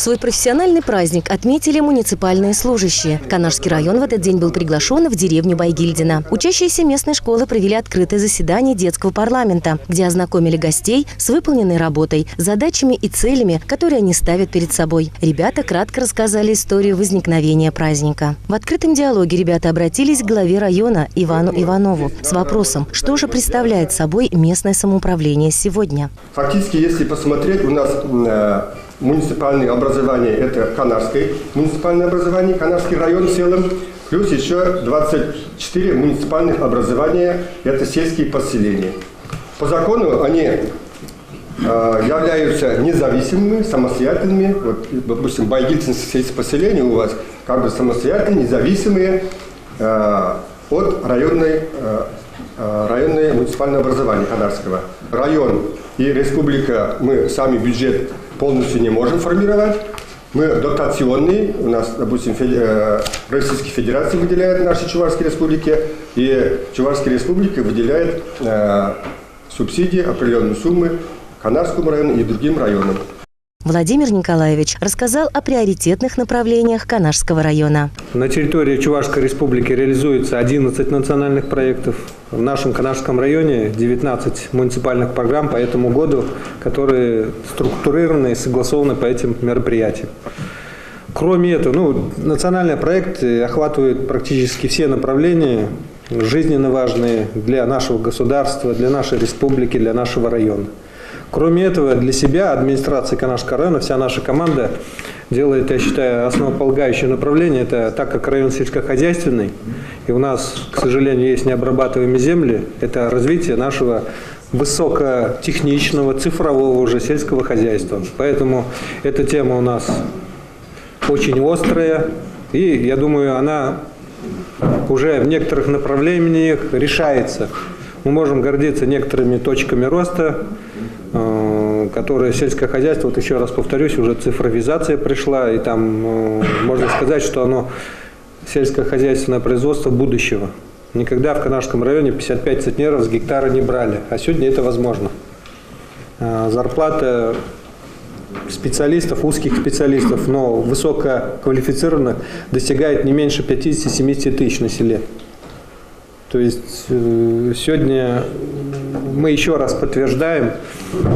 Свой профессиональный праздник отметили муниципальные служащие. Канашский район в этот день был приглашен в деревню Байгильдино. Учащиеся местной школы провели открытое заседание детского парламента, где ознакомили гостей с выполненной работой, задачами и целями, которые они ставят перед собой. Ребята кратко рассказали историю возникновения праздника. В открытом диалоге ребята обратились к главе района Ивану Иванову с вопросом, что же представляет собой местное самоуправление сегодня. Фактически, если посмотреть, у нас муниципальное образование – это Канашское муниципальное образование, Канашский район в целом, плюс еще 24 муниципальных образования – это сельские поселения. По закону они являются независимыми, самостоятельными. Вот, допустим, Байгильдинское сельское у вас как бы самостоятельные, независимые от районной муниципального образования Канарского. Район и республика, мы сами бюджет полностью не можем формировать. Мы дотационные, у нас, допустим, Российская Федерация выделяет нашей Чувашской Республике, и Чувашская Республика выделяет субсидии, определенные суммы Канарскому району и другим районам. Владимир Николаевич рассказал о приоритетных направлениях Канашского района. На территории Чувашской Республики реализуется 11 национальных проектов. В нашем Канашском районе 19 муниципальных программ по этому году, которые структурированы и согласованы по этим мероприятиям. Кроме этого, национальные проекты охватывают практически все направления, жизненно важные для нашего государства, для нашей республики, для нашего района. Кроме этого, для себя администрация Канашского района, вся наша команда делает, я считаю, основополагающее направление. Это так как район сельскохозяйственный, и у нас, к сожалению, есть необрабатываемые земли, это развитие нашего высокотехничного, цифрового уже сельского хозяйства. Поэтому эта тема у нас очень острая, и, я думаю, она уже в некоторых направлениях решается. Мы можем гордиться некоторыми точками роста, которые сельское хозяйство, вот еще раз повторюсь, уже цифровизация пришла, и там можно сказать, что оно сельскохозяйственное производство будущего. Никогда в Канашском районе 55 центнеров с гектара не брали, а сегодня это возможно. Зарплата специалистов, узких специалистов, но высококвалифицированных достигает не меньше 50-70 тысяч на селе. То есть сегодня мы еще раз подтверждаем,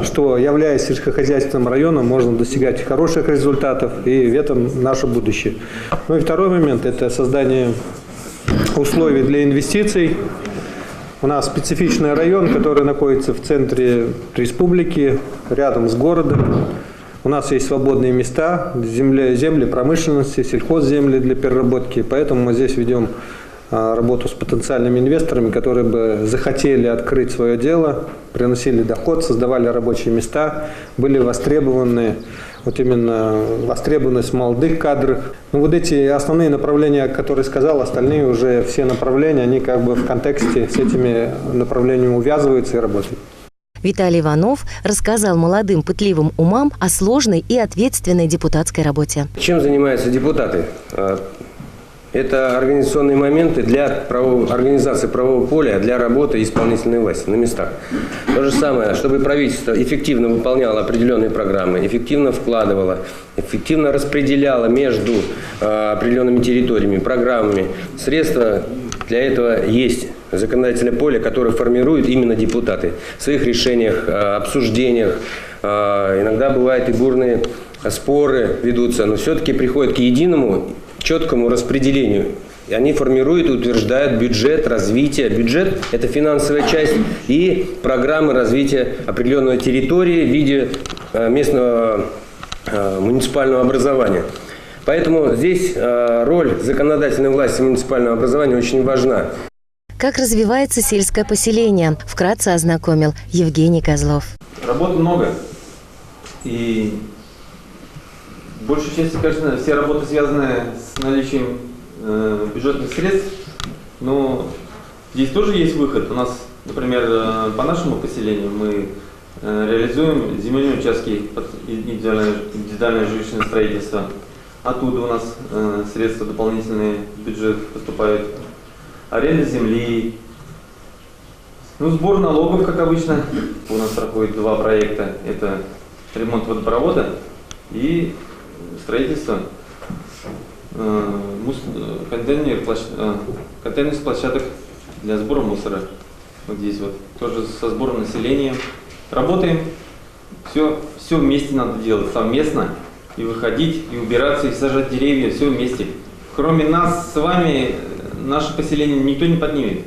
что, являясь сельскохозяйственным районом, можно достигать хороших результатов, и в этом наше будущее. Ну и второй момент – это создание условий для инвестиций. У нас специфичный район, который находится в центре республики, рядом с городом. У нас есть свободные места, земли промышленности, сельхозземли для переработки, поэтому мы здесь ведем работу с потенциальными инвесторами, которые бы захотели открыть свое дело, приносили доход, создавали рабочие места, были востребованы, вот именно востребованность в молодых кадрах. Вот эти основные направления, которые сказал, остальные уже все направления, они как бы в контексте с этими направлениями увязываются и работают. Виталий Иванов рассказал молодым пытливым умам о сложной и ответственной депутатской работе. Чем занимаются депутаты? Это организационные моменты для организации правового поля, для работы исполнительной власти на местах. То же самое, чтобы правительство эффективно выполняло определенные программы, эффективно вкладывало, эффективно распределяло между определенными территориями, программами. Средства для этого есть. Законодательное поле, которое формируют именно депутаты в своих решениях, обсуждениях. Иногда бывают и бурные споры ведутся, но все-таки приходят к единому четкому распределению. И они формируют и утверждают бюджет развития. Бюджет – это финансовая часть и программы развития определенной территории в виде местного муниципального образования. Поэтому здесь роль законодательной власти муниципального образования очень важна. Как развивается сельское поселение, вкратце ознакомил Евгений Козлов. Работы много. И большей частью, конечно, все работы связаны с наличием бюджетных средств, но здесь тоже есть выход. У нас, например, по нашему поселению мы реализуем земельные участки под индивидуальное жилищное строительство. Оттуда у нас средства дополнительные в бюджет поступают. Аренда земли, сбор налогов, как обычно. У нас проходит 2 проекта. Это ремонт водопровода и строительства контейнерных площадок для сбора мусора. Вот здесь вот тоже со сбором населения. Работаем, все вместе надо делать, совместно. И выходить, и убираться, и сажать деревья, все вместе. Кроме нас с вами, наше поселение никто не поднимет.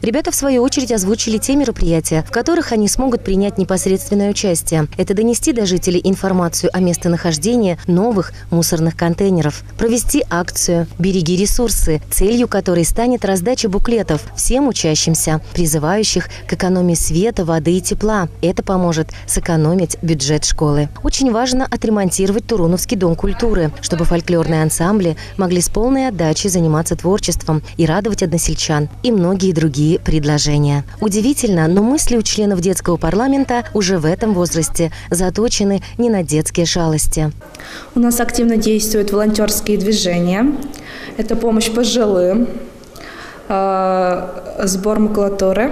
Ребята, в свою очередь, озвучили те мероприятия, в которых они смогут принять непосредственное участие. Это донести до жителей информацию о местонахождении новых мусорных контейнеров, провести акцию «Береги ресурсы», целью которой станет раздача буклетов всем учащимся, призывающих к экономии света, воды и тепла. Это поможет сэкономить бюджет школы. Очень важно отремонтировать Туруновский дом культуры, чтобы фольклорные ансамбли могли с полной отдачей заниматься творчеством и радовать односельчан, и многие другие предложения. Удивительно, но мысли у членов детского парламента уже в этом возрасте заточены не на детские шалости. У нас активно действуют волонтерские движения. Это помощь пожилым, сбор макулатуры,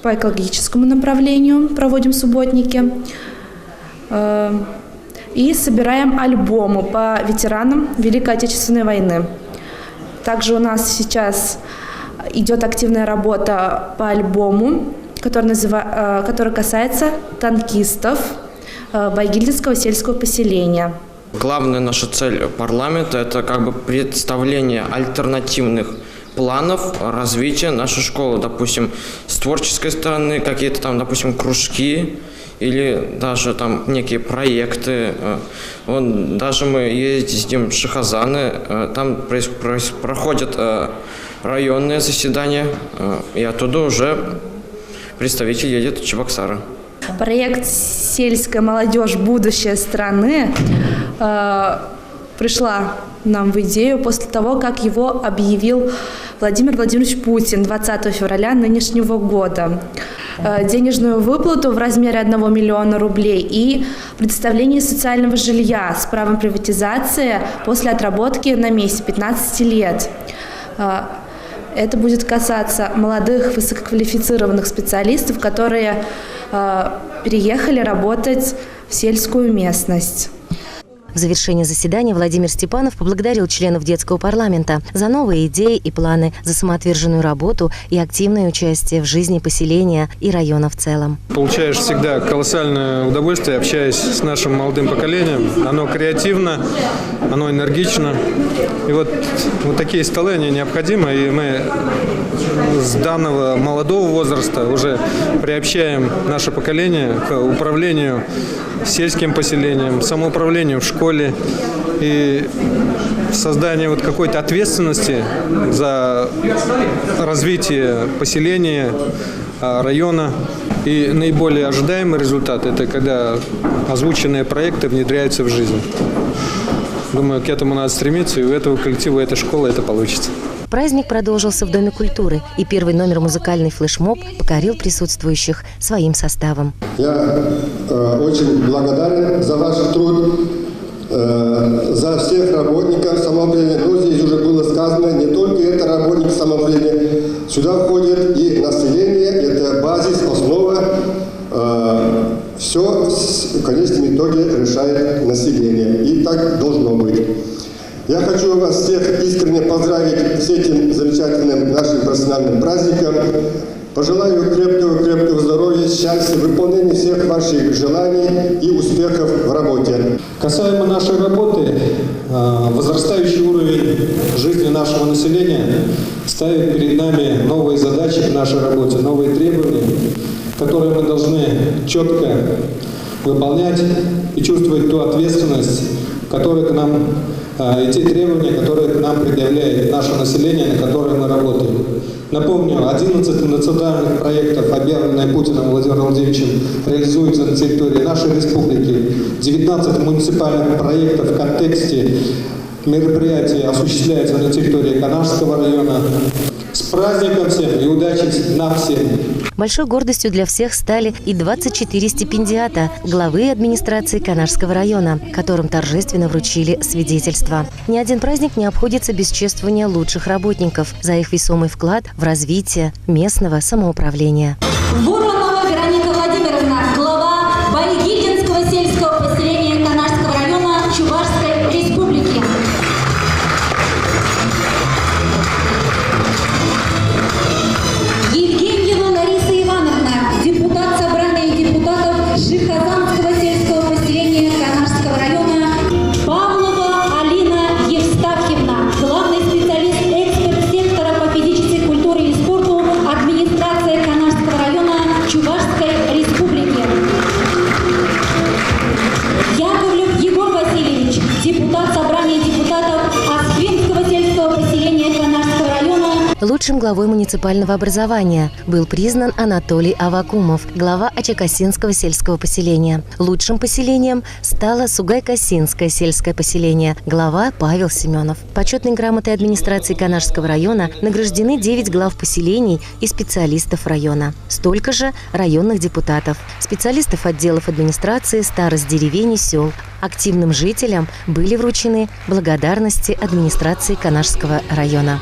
по экологическому направлению проводим субботники. И собираем альбомы по ветеранам Великой Отечественной войны. Также у нас сейчас идет активная работа по альбому, который касается танкистов Байгильдинского сельского поселения. Главная наша цель парламента – это представление альтернативных планов развития нашей школы. Допустим, с творческой стороны какие-то там, допустим, кружки, или даже там некие проекты. Даже мы ездим в Шахазаны, там проходят районные заседания, и оттуда уже представитель едет в Чебоксары. Проект «Сельская молодежь. Будущее страны» пришла нам в идею после того, как его объявил Владимир Владимирович Путин 20 февраля нынешнего года. Денежную выплату в размере 1 миллиона рублей и предоставление социального жилья с правом приватизации после отработки на месте 15 лет. Это будет касаться молодых высококвалифицированных специалистов, которые переехали работать в сельскую местность. В завершении заседания Владимир Степанов поблагодарил членов детского парламента за новые идеи и планы, за самоотверженную работу и активное участие в жизни поселения и района в целом. Получаешь всегда колоссальное удовольствие, общаясь с нашим молодым поколением. Оно креативно, оно энергично. И вот такие столы, они необходимы. И мы с данного молодого возраста уже приобщаем наше поколение к управлению сельским поселением, самоуправлению в школе и создание какой-то ответственности за развитие поселения, района. И наиболее ожидаемый результат – это когда озвученные проекты внедряются в жизнь. Думаю, к этому надо стремиться, и у этого коллектива, этой школы это получится. Праздник продолжился в Доме культуры, и первый номер «Музыкальный флешмоб» покорил присутствующих своим составом. Я очень благодарен за ваш труд, за всех работников самоуправления. Но здесь уже было сказано, не только это работники самоуправления, сюда входит и население, это базис, основа. Все в конечном итоге решает население, и так должно быть. Я хочу вас всех искренне поздравить с этим замечательным нашим профессиональным праздником. Пожелаю крепкого здоровья, счастья, выполнения всех ваших желаний и успехов в работе. Касаемо нашей работы, возрастающий уровень жизни нашего населения ставит перед нами новые задачи в нашей работе, новые требования, которые мы должны четко выполнять и чувствовать ту ответственность, которая к нам, и те требования, которые к нам предъявляет наше население, на которое мы работаем. Напомню, 11 национальных проектов, объявленные Путиным Владимиром Владимировичем, реализуются на территории нашей республики. 19 муниципальных проектов в контексте мероприятий осуществляются на территории Канашского района. С праздником всем и удачи нам всем! Большой гордостью для всех стали и 24 стипендиата главы администрации Канашского района, которым торжественно вручили свидетельства. Ни один праздник не обходится без чествования лучших работников за их весомый вклад в развитие местного самоуправления. Воронова Вероника Владимировна, глава Байгильдинского сельского поселения. Лучшим главой муниципального образования был признан Анатолий Авакумов, глава Ачакасинского сельского поселения. Лучшим поселением стало Сугай-Касинское сельское поселение, глава Павел Семенов. Почетной грамотой администрации Канашского района награждены 9 глав поселений и специалистов района. Столько же районных депутатов, специалистов отделов администрации, старост деревень и сел. Активным жителям были вручены благодарности администрации Канашского района.